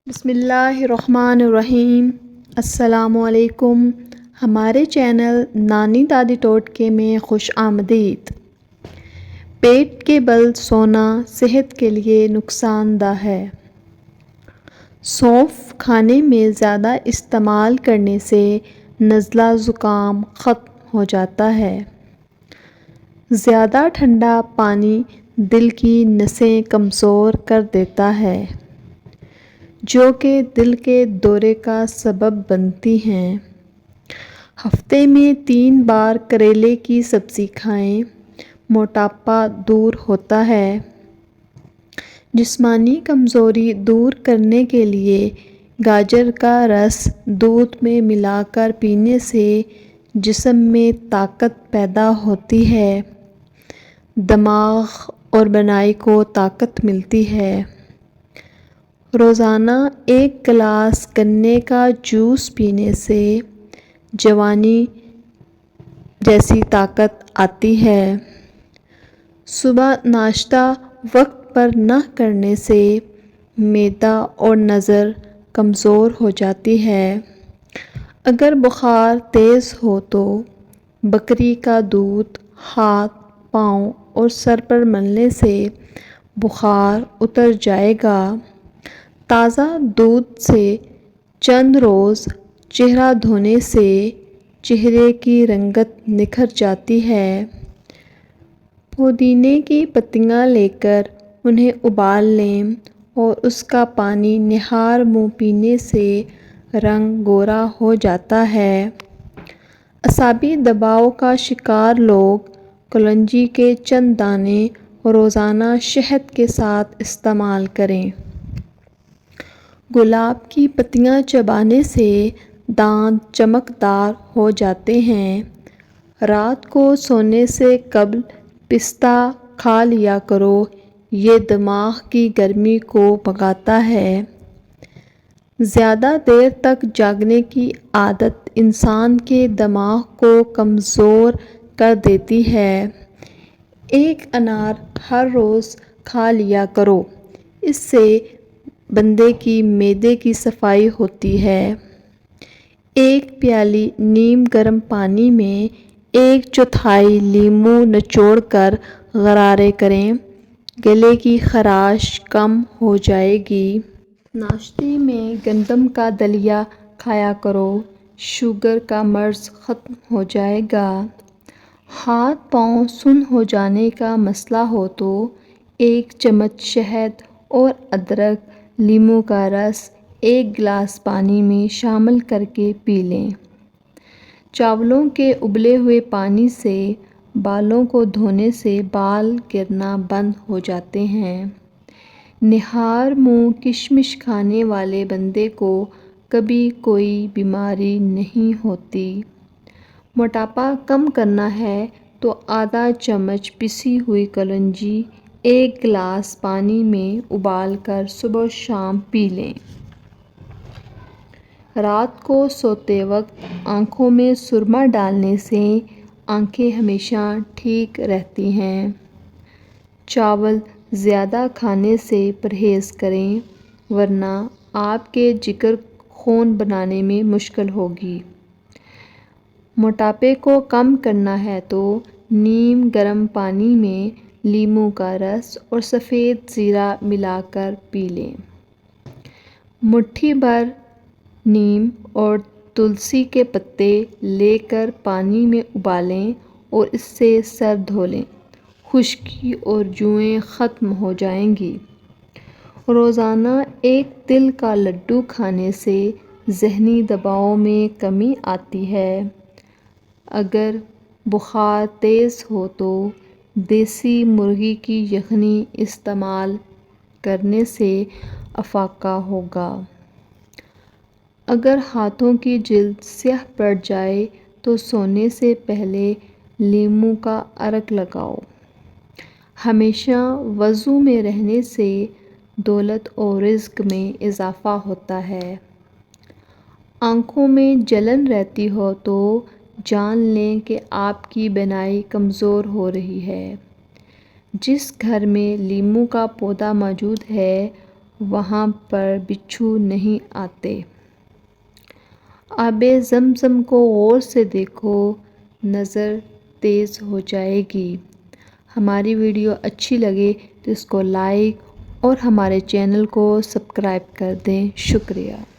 بسم اللہ الرحمن الرحیم۔ السلام علیکم۔ ہمارے چینل نانی دادی ٹوٹکے میں خوش آمدید۔ پیٹ کے بل سونا صحت کے لیے نقصان دہ ہے۔ سونف کھانے میں زیادہ استعمال کرنے سے نزلہ زکام ختم ہو جاتا ہے۔ زیادہ ٹھنڈا پانی دل کی نسیں کمزور کر دیتا ہے، جو کہ دل کے دورے کا سبب بنتی ہیں۔ ہفتے میں 3 بار کریلے کی سبزی کھائیں، موٹاپا دور ہوتا ہے۔ جسمانی کمزوری دور کرنے کے لیے گاجر کا رس دودھ میں ملا کر پینے سے جسم میں طاقت پیدا ہوتی ہے، دماغ اور بنائی کو طاقت ملتی ہے۔ روزانہ 1 گلاس گنے کا جوس پینے سے جوانی جیسی طاقت آتی ہے۔ صبح ناشتہ وقت پر نہ کرنے سے معدہ اور نظر کمزور ہو جاتی ہے۔ اگر بخار تیز ہو تو بکری کا دودھ ہاتھ، پاؤں اور سر پر ملنے سے بخار اتر جائے گا۔ تازہ دودھ سے چند روز چہرہ دھونے سے چہرے کی رنگت نکھر جاتی ہے۔ پودینے کی پتیاں لے کر انہیں ابال لیں اور اس کا پانی نہار منہ پینے سے رنگ گورا ہو جاتا ہے۔ اعصابی دباؤ کا شکار لوگ کلونجی کے چند دانے روزانہ شہد کے ساتھ استعمال کریں۔ گلاب کی پتیاں چبانے سے دانت چمکدار ہو جاتے ہیں۔ رات کو سونے سے قبل پستہ کھا لیا کرو، یہ دماغ کی گرمی کو بھگاتا ہے۔ زیادہ دیر تک جاگنے کی عادت انسان کے دماغ کو کمزور کر دیتی ہے۔ 1 انار ہر روز کھا لیا کرو، اس سے بندے کی معدے کی صفائی ہوتی ہے۔ 1 پیالی نیم گرم پانی میں 1/4 لیموں نچوڑ کر غرارے کریں، گلے کی خراش کم ہو جائے گی۔ ناشتے میں گندم کا دلیا کھایا کرو، شوگر کا مرض ختم ہو جائے گا۔ ہاتھ پاؤں سن ہو جانے کا مسئلہ ہو تو 1 چمچ شہد اور ادرک لیموں کا رس 1 گلاس پانی میں شامل کرکے پی لیں۔ چاولوں کے ابلے ہوئے پانی سے بالوں کو دھونے سے بال گرنا بند ہو جاتے ہیں۔ نہار منہ کشمش کھانے والے بندے کو کبھی کوئی بیماری نہیں ہوتی۔ موٹاپا کم کرنا ہے تو آدھا چمچ پسی ہوئی کلونجی 1 گلاس پانی میں ابال کر صبح و شام پی لیں۔ رات کو سوتے وقت آنکھوں میں سرما ڈالنے سے آنکھیں ہمیشہ ٹھیک رہتی ہیں۔ چاول زیادہ کھانے سے پرہیز کریں، ورنہ آپ کے جگر خون بنانے میں مشکل ہوگی۔ موٹاپے کو کم کرنا ہے تو نیم گرم پانی میں لیموں کا رس اور سفید زیرہ ملا کر پی لیں۔ مٹھی بھر نیم اور تلسی کے پتے لے کر پانی میں ابالیں اور اس سے سر دھو لیں، خشکی اور جوئیں ختم ہو جائیں گی۔ روزانہ 1 تل کا لڈو کھانے سے ذہنی دباؤ میں کمی آتی ہے۔ اگر بخار تیز ہو تو دیسی مرغی کی یخنی استعمال کرنے سے افاقہ ہوگا۔ اگر ہاتھوں کی جلد سیاہ پڑ جائے تو سونے سے پہلے لیموں کا عرق لگاؤ۔ ہمیشہ وضو میں رہنے سے دولت اور رزق میں اضافہ ہوتا ہے۔ آنکھوں میں جلن رہتی ہو تو جان لیں کہ آپ کی بینائی کمزور ہو رہی ہے۔ جس گھر میں لیموں کا پودا موجود ہے وہاں پر بچھو نہیں آتے۔ آب زمزم کو غور سے دیکھو، نظر تیز ہو جائے گی۔ ہماری ویڈیو اچھی لگے تو اس کو لائک اور ہمارے چینل کو سبسکرائب کر دیں۔ شکریہ۔